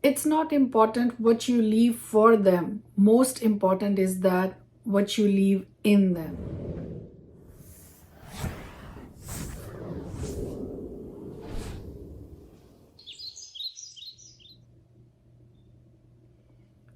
It's not important what you leave for them. Most important is that what you leave in them.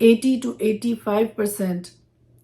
80 to 85%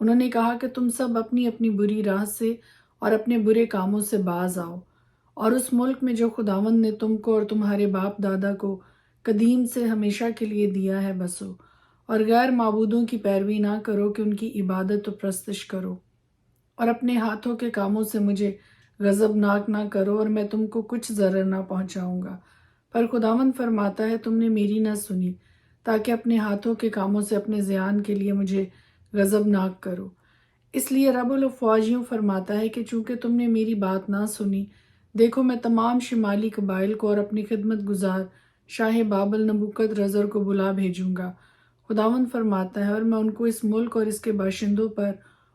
انہوں نے کہا کہ تم سب اپنی اپنی بری راہ سے اور اپنے برے کاموں سے باز آؤ، اور اس ملک میں جو خداوند نے تم کو اور تمہارے باپ دادا کو قدیم سے ہمیشہ کے لیے دیا ہے بسو، اور غیر معبودوں کی پیروی نہ کرو کہ ان کی عبادت و پرستش کرو، اور اپنے ہاتھوں کے کاموں سے مجھے غضبناک نہ کرو، اور میں تم کو کچھ ضرر نہ پہنچاؤں گا۔ پر خداوند فرماتا ہے تم نے میری نہ سنی، تاکہ اپنے ہاتھوں کے کاموں سے اپنے زیان کے لیے مجھے غضبناک کرو۔ اس لیے رب الافواج یوں فرماتا ہے کہ چونکہ تم نے میری بات نہ سنی، دیکھو میں تمام شمالی قبائل کو اور اپنی خدمت گزار شاہ بابل نبوکد رزر کو بلا بھیجوں گا۔ خداوند فرماتا ہے اور میں ان کو اس ملک اور اس کے باشندوں پر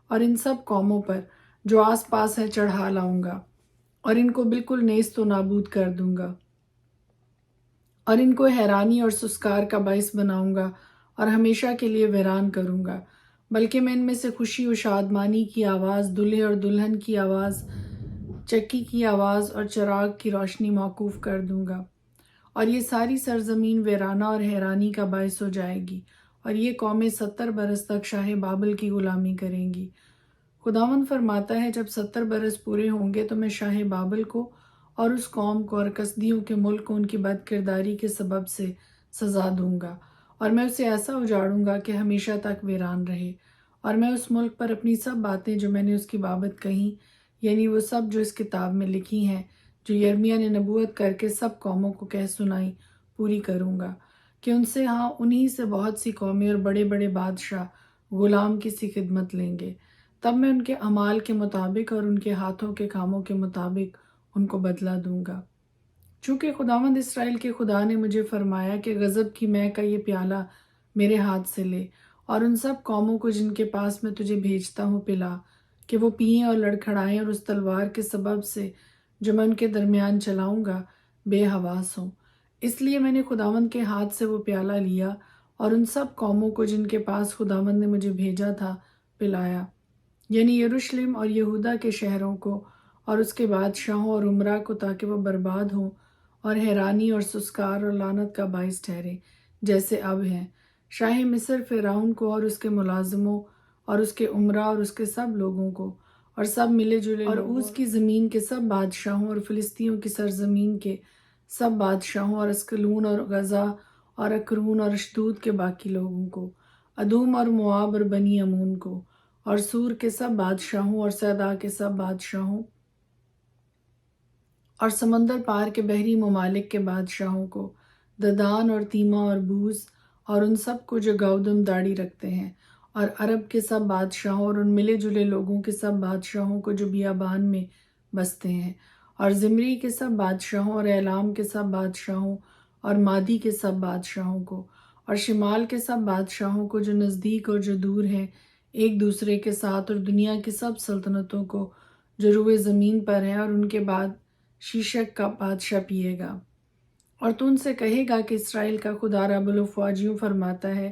اور ان سب قوموں پر جو آس پاس ہے چڑھا لاؤں گا، اور ان کو بالکل نیست و نابود کر دوں گا، اور ان کو حیرانی اور سسکار کا باعث بناؤں گا اور ہمیشہ کے لیے ویران کروں گا۔ بلکہ میں ان میں سے خوشی و شادمانی کی آواز، دلہے اور دلہن کی آواز، چکی کی آواز اور چراغ کی روشنی موقوف کر دوں گا، اور یہ ساری سرزمین ویرانہ اور حیرانی کا باعث ہو جائے گی، اور یہ قومیں 70 برس تک شاہ بابل کی غلامی کریں گی۔ خداوند فرماتا ہے جب 70 برس پورے ہوں گے تو میں شاہ بابل کو اور اس قوم کو اور کسدیوں کے ملک کو ان کی بد کرداری کے سبب سے سزا دوں گا، اور میں اسے ایسا اجاڑوں گا کہ ہمیشہ تک ویران رہے، اور میں اس ملک پر اپنی سب باتیں جو میں نے اس کی بابت کہیں، یعنی وہ سب جو اس کتاب میں لکھی ہیں، جو یرمیہ نے نبوت کر کے سب قوموں کو کہہ سنائی، پوری کروں گا، کہ ان سے ہاں انہی سے بہت سی قومیں اور بڑے بڑے بادشاہ غلام کی سی خدمت لیں گے۔ تب میں ان کے اعمال کے مطابق اور ان کے ہاتھوں کے کاموں کے مطابق ان کو بدلہ دوں گا۔ چونکہ خداوند اسرائیل کے خدا نے مجھے فرمایا کہ غضب کی مے کا یہ پیالہ میرے ہاتھ سے لے، اور ان سب قوموں کو جن کے پاس میں تجھے بھیجتا ہوں پلا، کہ وہ پئیں اور لڑکھڑائیں اور اس تلوار کے سبب سے جو میں ان کے درمیان چلاؤں گا بے حواس ہوں۔ اس لیے میں نے خداوند کے ہاتھ سے وہ پیالہ لیا اور ان سب قوموں کو جن کے پاس خداوند نے مجھے بھیجا تھا پلایا، یعنی یروشلم اور یہودا کے شہروں کو اور اس کے بادشاہوں اور عمرا کو، تاکہ وہ برباد ہوں اور حیرانی اور سسکار اور لعنت کا باعث ٹھہرے جیسے اب ہیں۔ شاہ مصر فرعون کو اور اس کے ملازموں اور اس کے عمرا اور اس کے سب لوگوں کو اور سب ملے جلے اور اوز کی زمین کے سب بادشاہوں اور فلسطینیوں کی سرزمین کے سب بادشاہوں اور اسکلون اور غزہ اور اکرون اور اشدود کے باقی لوگوں کو، ادوم اور مواب اور بنی امون کو، اور سور کے سب بادشاہوں اور سیدا کے سب بادشاہوں اور سمندر پار کے بحری ممالک کے بادشاہوں کو، ددان اور تیما اور بوز اور ان سب کو جو گودم داڑھی رکھتے ہیں، اور عرب کے سب بادشاہوں اور ان ملے جلے لوگوں کے سب بادشاہوں کو جو بیابان میں بستے ہیں، اور زمری کے سب بادشاہوں اور اعلام کے سب بادشاہوں اور مادی کے سب بادشاہوں کو، اور شمال کے سب بادشاہوں کو جو نزدیک اور جو دور ہیں ایک دوسرے کے ساتھ، اور دنیا کی سب سلطنتوں کو جو روئے زمین پر ہیں، اور ان کے بعد شیشک کا بادشاہ پیے گا۔ اور تو ان سے کہے گا کہ اسرائیل کا خدا رب الافواج یوں فرماتا ہے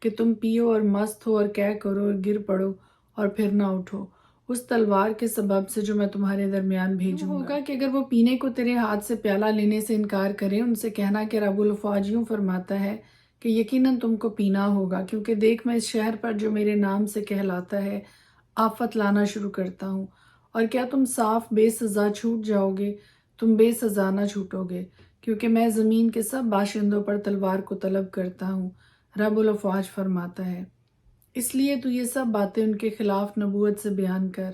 کہ تم پیو اور مست ہو اور کیا کرو اور گر پڑو اور پھر نہ اٹھو اس تلوار کے سبب سے جو میں تمہارے درمیان بھیجوں گا۔ ہوگا کہ اگر وہ پینے کو تیرے ہاتھ سے پیالہ لینے سے انکار کریں، ان سے کہنا کہ رب الافواج یوں فرماتا ہے کہ یقیناً تم کو پینا ہوگا، کیونکہ دیکھ میں اس شہر پر جو میرے نام سے کہلاتا ہے آفت لانا شروع کرتا ہوں، اور کیا تم صاف بے سزا چھوٹ جاؤ گے؟ تم بے سزا نہ چھوٹو گے، کیونکہ میں زمین کے سب باشندوں پر تلوار کو طلب کرتا ہوں، رب الافواج فرماتا ہے۔ اس لیے تو یہ سب باتیں ان کے خلاف نبوت سے بیان کر،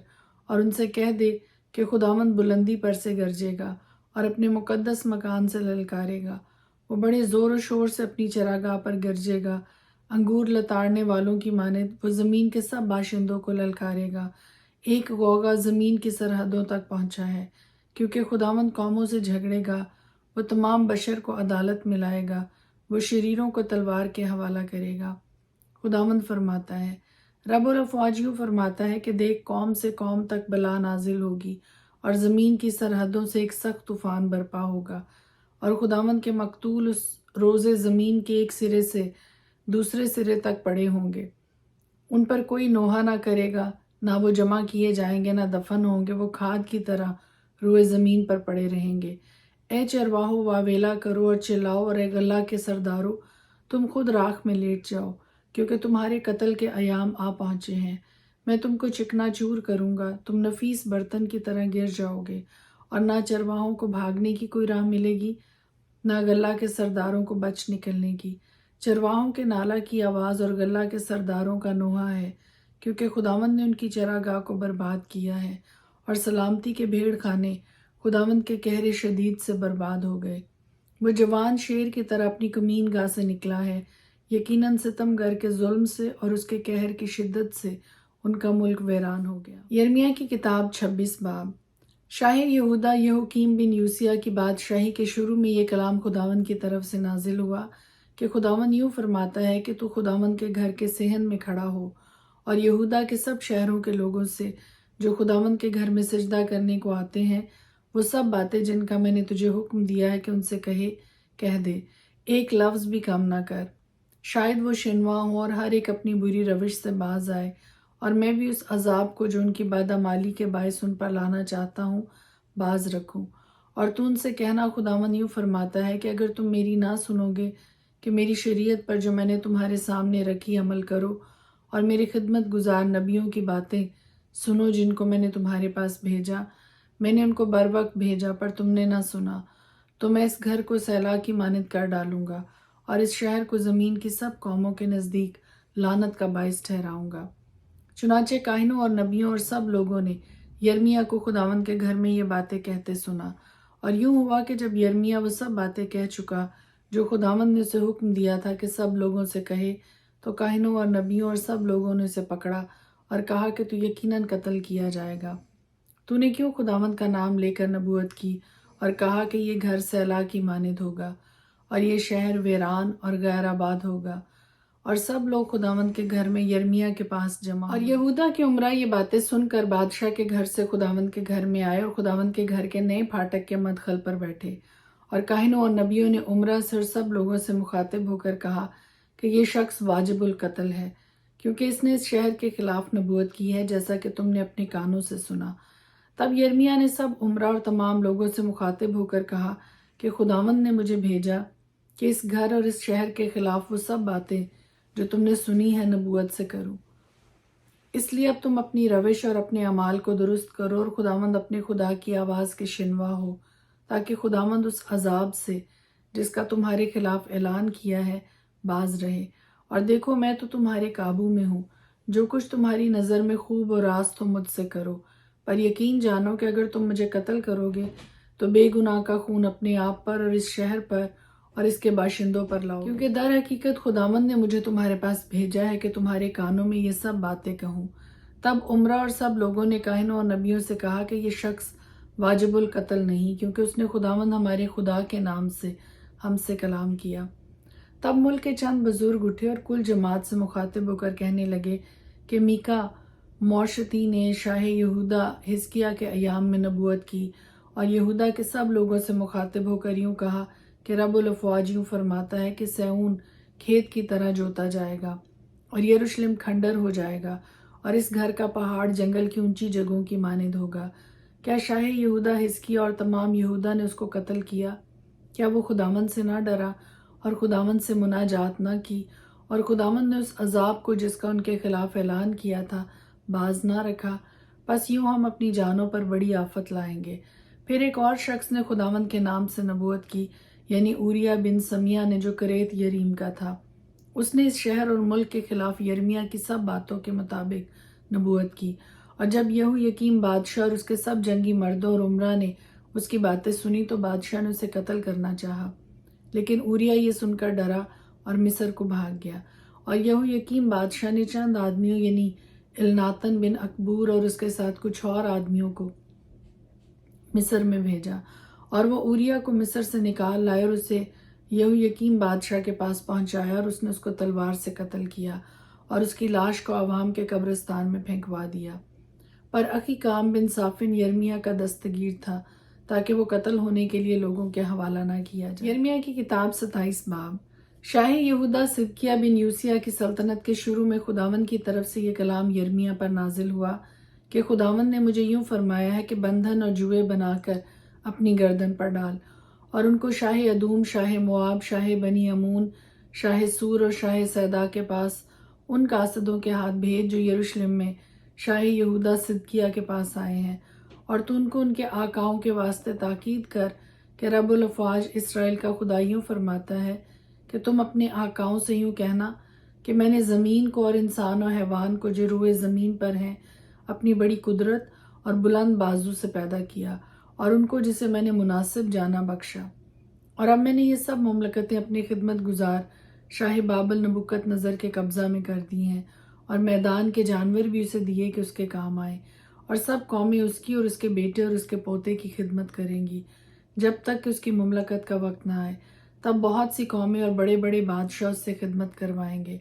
اور ان سے کہہ دے کہ خداوند بلندی پر سے گرجے گا اور اپنے مقدس مکان سے للکارے گا، وہ بڑے زور و شور سے اپنی چراگاہ پر گرجے گا، انگور لتاڑنے والوں کی مانند وہ زمین کے سب باشندوں کو للکارے گا۔ ایک غوغا زمین کی سرحدوں تک پہنچا ہے، کیونکہ خداوند قوموں سے جھگڑے گا، وہ تمام بشر کو عدالت میں لائے گا، وہ شریروں کو تلوار کے حوالہ کرے گا۔ خداوند فرماتا ہے، رب الافواج یوں فرماتا ہے کہ دیکھ قوم سے قوم تک بلا نازل ہوگی، اور زمین کی سرحدوں سے ایک سخت طوفان برپا ہوگا، اور خداوند کے مقتول اس روزے زمین کے ایک سرے سے دوسرے سرے تک پڑے ہوں گے، ان پر کوئی نوحہ نہ کرے گا، نہ وہ جمع کیے جائیں گے، نہ دفن ہوں گے، وہ کھاد کی طرح روئے زمین پر پڑے رہیں گے۔ اے چرواہو واویلا کرو اور چلاؤ، اور اے غلہ کے سردارو تم خود راکھ میں لیٹ جاؤ، کیونکہ تمہارے قتل کے ایام آ پہنچے ہیں۔ میں تم کو چکنا چور کروں گا، تم نفیس برتن کی طرح گر جاؤ گے، اور نہ چرواہوں کو بھاگنے کی کوئی راہ ملے گی، نہ غلہ کے سرداروں کو بچ نکلنے کی۔ چرواہوں کے نالہ کی آواز اور غلہ کے سرداروں کا نوحہ ہے، کیونکہ خداوند نے ان کی چراگاہ کو برباد کیا ہے، اور سلامتی کے بھیڑ خانے خداوند کے قہر شدید سے برباد ہو گئے۔ وہ جوان شیر کی طرح اپنی کمین گاہ سے نکلا ہے، یقیناً ستم گر کے ظلم سے اور اس کے قہر کی شدت سے ان کا ملک ویران ہو گیا۔ یرمیہ کی کتاب 26 باب۔ شاہ یہودہ یہوکیم بن یوسیہ کی بادشاہی کے شروع میں یہ کلام خداوند کی طرف سے نازل ہوا کہ خداوند یوں فرماتا ہے کہ تو خداوند کے گھر کے صحن میں کھڑا ہو اور یہودہ کے سب شہروں کے لوگوں سے جو خداوند کے گھر میں سجدہ کرنے کو آتے ہیں وہ سب باتیں جن کا میں نے تجھے حکم دیا ہے کہ ان سے کہہ دے، ایک لفظ بھی کم نہ کر۔ شاید وہ شنوا ہوں اور ہر ایک اپنی بری روش سے باز آئے، اور میں بھی اس عذاب کو جو ان کی بدعمالی کے باعث ان پر لانا چاہتا ہوں باز رکھوں۔ اور تو ان سے کہنا، خداوند یوں فرماتا ہے کہ اگر تم میری نہ سنو گے کہ میری شریعت پر جو میں نے تمہارے سامنے رکھی عمل کرو، اور میرے خدمت گزار نبیوں کی باتیں سنو جن کو میں نے تمہارے پاس بھیجا، میں نے ان کو بر وقت بھیجا پر تم نے نہ سنا، تو میں اس گھر کو سیلاب کی مانند کر ڈالوں گا اور اس شہر کو زمین کی سب قوموں کے نزدیک لعنت کا باعث ٹھہراؤں گا۔ چنانچہ کاہنوں اور نبیوں اور سب لوگوں نے یرمیہ کو خداوند کے گھر میں یہ باتیں کہتے سنا، اور یوں ہوا کہ جب یرمیہ وہ سب باتیں کہہ چکا جو خداوند نے اسے حکم دیا تھا کہ سب لوگوں سے کہے، تو کاہنوں اور نبیوں اور سب لوگوں نے اسے پکڑا اور کہا کہ تو یقیناً قتل کیا جائے گا۔ تو نے کیوں خداوند کا نام لے کر نبوت کی اور کہا کہ یہ گھر سیلاب کی مانند ہوگا اور یہ شہر ویران اور غیر آباد ہوگا؟ اور سب لوگ خداوند کے گھر میں یرمیہ کے پاس جمع ہوئے۔ اور یہودہ کے عمرا یہ باتیں سن کر بادشاہ کے گھر سے خداوند کے گھر میں آئے اور خداوند کے گھر کے نئے پھاٹک کے مدخل پر بیٹھے، اور کاہنوں اور نبیوں نے عمرا سے اور سب لوگوں سے مخاطب ہو کر کہا کہ یہ شخص واجب القتل ہے، کیونکہ اس نے اس شہر کے خلاف نبوت کی ہے جیسا کہ تم نے اپنے کانوں سے سنا۔ تب یرمیہ نے سب عمرا اور تمام لوگوں سے مخاطب ہو کر کہا کہ خداوند نے مجھے بھیجا کہ اس گھر اور اس شہر کے خلاف وہ سب باتیں جو تم نے سنی ہے نبوت سے کروں۔ اس لیے اب تم اپنی روش اور اپنے اعمال کو درست کرو اور خداوند اپنے خدا کی آواز کے شنوا ہو، تاکہ خداوند اس عذاب سے جس کا تمہارے خلاف اعلان کیا ہے باز رہے۔ اور دیکھو میں تو تمہارے قابو میں ہوں، جو کچھ تمہاری نظر میں خوب و راست ہو مجھ سے کرو، پر یقین جانو کہ اگر تم مجھے قتل کرو گے تو بے گناہ کا خون اپنے آپ پر اور اس شہر پر اور اس کے باشندوں پر لاؤ، کیونکہ در حقیقت خداوند نے مجھے تمہارے پاس بھیجا ہے کہ تمہارے کانوں میں یہ سب باتیں کہوں۔ تب عمرا اور سب لوگوں نے کاہنوں اور نبیوں سے کہا کہ یہ شخص واجب القتل نہیں، کیونکہ اس نے خداوند ہمارے خدا کے نام سے ہم سے کلام کیا۔ تب ملک کے چند بزرگ اٹھے اور کل جماعت سے مخاطب ہو کر کہنے لگے کہ میکا موشتی نے شاہ یہودہ حزقیہ کے ایام میں نبوت کی اور یہودہ کے سب لوگوں سے مخاطب ہو کر یوں کہا کہ رب الافواج یوں فرماتا ہے کہ صہیون کھیت کی طرح جوتا جائے گا اور یروشلم کھنڈر ہو جائے گا اور اس گھر کا پہاڑ جنگل کی اونچی جگہوں کی مانند ہوگا۔ کیا شاہ یہودہ حزقیہ اور تمام یہودہ نے اس کو قتل کیا؟ کیا وہ خداوند سے نہ ڈرا اور خداوند سے مناجات نہ کی، اور خداوند نے اس عذاب کو جس کا ان کے خلاف اعلان کیا تھا باز نہ رکھا؟ بس یوں ہم اپنی جانوں پر بڑی آفت لائیں گے۔ پھر ایک اور شخص نے خداوند کے نام سے نبوت کی، یعنی اوریہ بن سمیہ نے جو کریت یریم کا تھا۔ اس نے اس شہر اور ملک کے خلاف یرمیہ کی سب باتوں کے مطابق نبوت کی، اور جب یہویکیم بادشاہ اور اس کے سب جنگی مردوں اور عمرا نے اس کی باتیں سنی تو بادشاہ نے اسے قتل کرنا چاہا، لیکن اوریہ یہ سن کر ڈرا اور مصر کو بھاگ گیا، اور یہویکیم بادشاہ نے چند آدمیوں یعنی الناتن بن اکبور اور اس کے ساتھ کچھ اور آدمیوں کو مصر میں بھیجا، اور وہ اوریہ کو مصر سے نکال لائے اور اسے یہویکیم بادشاہ کے پاس پہنچایا، اور اس نے اس کو تلوار سے قتل کیا اور اس کی لاش کو عوام کے قبرستان میں پھینکوا دیا۔ پر اخیکام بن صافن یرمیہ کا دستگیر تھا تاکہ وہ قتل ہونے کے لیے لوگوں کے حوالہ نہ کیا جائے۔ یرمیہ کی کتاب 27 باب۔ شاہ یہودہ صدقیہ بن یوسیہ کی سلطنت کے شروع میں خداوند کی طرف سے یہ کلام یرمیہ پر نازل ہوا کہ خداوند نے مجھے یوں فرمایا ہے کہ بندھن اور جوئے بنا کر اپنی گردن پر ڈال، اور ان کو شاہ ادوم، شاہ مواب، شاہ بنی امون، شاہ سور اور شاہ سیدا کے پاس ان قاصدوں کے ہاتھ بھیج جو یروشلم میں شاہ یہودہ صدقیہ کے پاس آئے ہیں، اور تو ان کو ان کے آقاؤں کے واسطے تاکید کر کہ رب الافواج اسرائیل کا خدا یوں فرماتا ہے کہ تم اپنے آقاؤں سے یوں کہنا کہ میں نے زمین کو اور انسان و حیوان کو جو روئے زمین پر ہیں اپنی بڑی قدرت اور بلند بازو سے پیدا کیا، اور ان کو جسے میں نے مناسب جانا بخشا، اور اب میں نے یہ سب مملکتیں اپنی خدمت گزار شاہ بابل نبوکت نظر کے قبضہ میں کر دی ہیں، اور میدان کے جانور بھی اسے دیے کہ اس کے کام آئے، اور سب قومیں اس کی اور اس کے بیٹے اور اس کے پوتے کی خدمت کریں گی جب تک کہ اس کی مملکت کا وقت نہ آئے۔ تب بہت سی قومیں اور بڑے بڑے بادشاہ اس سے خدمت کروائیں گے،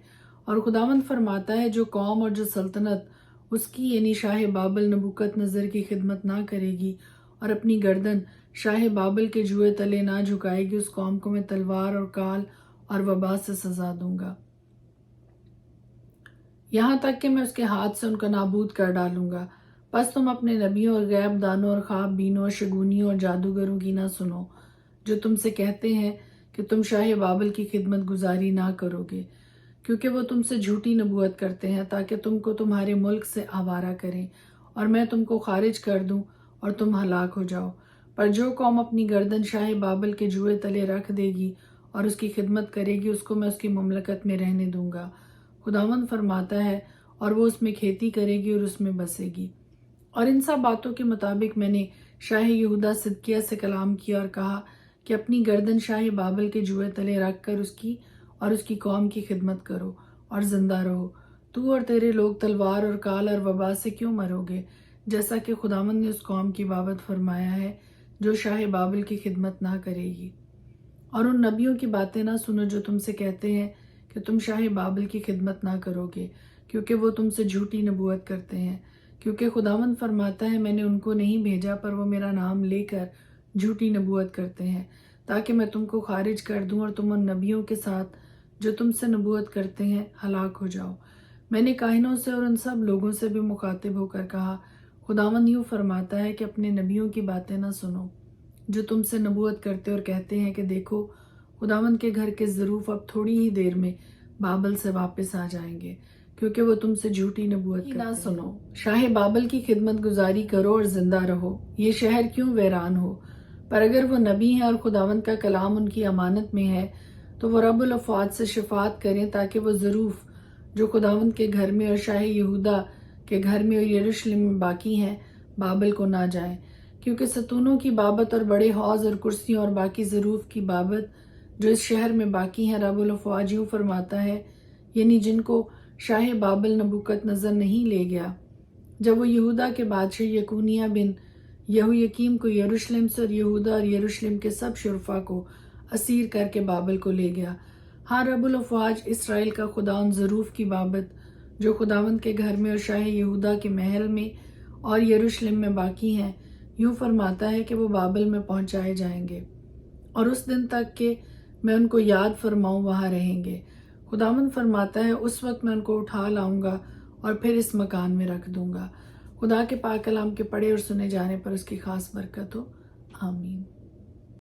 اور خداوند فرماتا ہے جو قوم اور جو سلطنت اس کی یعنی شاہ بابل نبوکت نظر کی خدمت نہ کرے گی اور اپنی گردن شاہ بابل کے جوئے تلے نہ جھکائے گی، اس قوم کو میں تلوار اور کال اور وبا سے سزا دوں گا، یہاں تک کہ میں اس کے ہاتھ سے ان کو نابود کر ڈالوں گا۔ بس تم اپنے نبیوں اور غیب دانوں اور خواب بینوں اور شگونیوں اور جادوگروں کی نہ سنو، جو تم سے کہتے ہیں کہ تم شاہ بابل کی خدمت گزاری نہ کرو گے، کیونکہ وہ تم سے جھوٹی نبوت کرتے ہیں تاکہ تم کو تمہارے ملک سے آوارہ کریں اور میں تم کو خارج کر دوں اور تم ہلاک ہو جاؤ۔ پر جو قوم اپنی گردن شاہ بابل کے جوئے تلے رکھ دے گی اور اس کی خدمت کرے گی، اس کو میں اس کی مملکت میں رہنے دوں گا، خداوند فرماتا ہے، اور وہ اس میں کھیتی کرے گی اور اس میں بسے گی۔ اور ان سب باتوں کے مطابق میں نے شاہ یہودہ صدقیہ سے کلام کیا اور کہا کہ اپنی گردن شاہ بابل کے جوئے تلے رکھ کر اس کی اور اس کی قوم کی خدمت کرو اور زندہ رہو۔ تو اور تیرے لوگ تلوار اور کال اور وبا سے کیوں مرو گے، جیسا کہ خداوند نے اس قوم کی بابت فرمایا ہے جو شاہ بابل کی خدمت نہ کرے گی۔ اور ان نبیوں کی باتیں نہ سنو جو تم سے کہتے ہیں کہ تم شاہ بابل کی خدمت نہ کرو گے، کیونکہ وہ تم سے جھوٹی نبوت کرتے ہیں، کیونکہ خداوند فرماتا ہے میں نے ان کو نہیں بھیجا پر وہ میرا نام لے کر جھوٹی نبوت کرتے ہیں، تاکہ میں تم کو خارج کر دوں اور تم ان نبیوں کے ساتھ جو تم سے نبوت کرتے ہیں ہلاک ہو جاؤ۔ میں نے کاہنوں سے اور ان سب لوگوں سے بھی مخاطب ہو کر کہا، خداوند یوں فرماتا ہے کہ اپنے نبیوں کی باتیں نہ سنو جو تم سے نبوت کرتے اور کہتے ہیں کہ دیکھو خداوند کے گھر کے ظروف اب تھوڑی ہی دیر میں بابل سے واپس آ جائیں گے، کیونکہ وہ تم سے جھوٹی نبوت کرتے ہیں۔ نہ سنو، شاہ بابل کی خدمت گزاری کرو اور زندہ رہو، یہ شہر کیوں ویران ہو؟ پر اگر وہ نبی ہیں اور خداوند کا کلام ان کی امانت میں ہے تو وہ رب الافواج سے شفاعت کریں تاکہ وہ ظروف جو خداوند کے گھر میں اور شاہ یہودہ کے گھر میں اور یروشلم میں باقی ہیں بابل کو نہ جائیں، کیونکہ ستونوں کی بابت اور بڑے حوض اور کرسیوں اور باقی ظروف کی بابت جو اس شہر میں باقی ہیں رب الافواج یوں فرماتا ہے، یعنی جن کو شاہ بابل نبوکت نظر نہیں لے گیا جب وہ یہودہ کے بادشاہ یکونیہ بن یہویکیم کو یروشلم سے اور یہودہ اور یروشلم کے سب شرفا کو اسیر کر کے بابل کو لے گیا۔ ہاں رب الافواج اسرائیل کا خدا ان ظروف کی بابت جو خداوند کے گھر میں اور شاہ یہودہ کے محل میں اور یروشلم میں باقی ہیں یوں فرماتا ہے کہ وہ بابل میں پہنچائے جائیں گے، اور اس دن تک کہ میں ان کو یاد فرماؤں وہاں رہیں گے۔ خداوند فرماتا ہے اس وقت میں ان کو اٹھا لاؤں گا اور پھر اس مکان میں رکھ دوں گا۔ خدا کے پاک کلام کے پڑھے اور سنے جانے پر اس کی خاص برکت ہو، آمین۔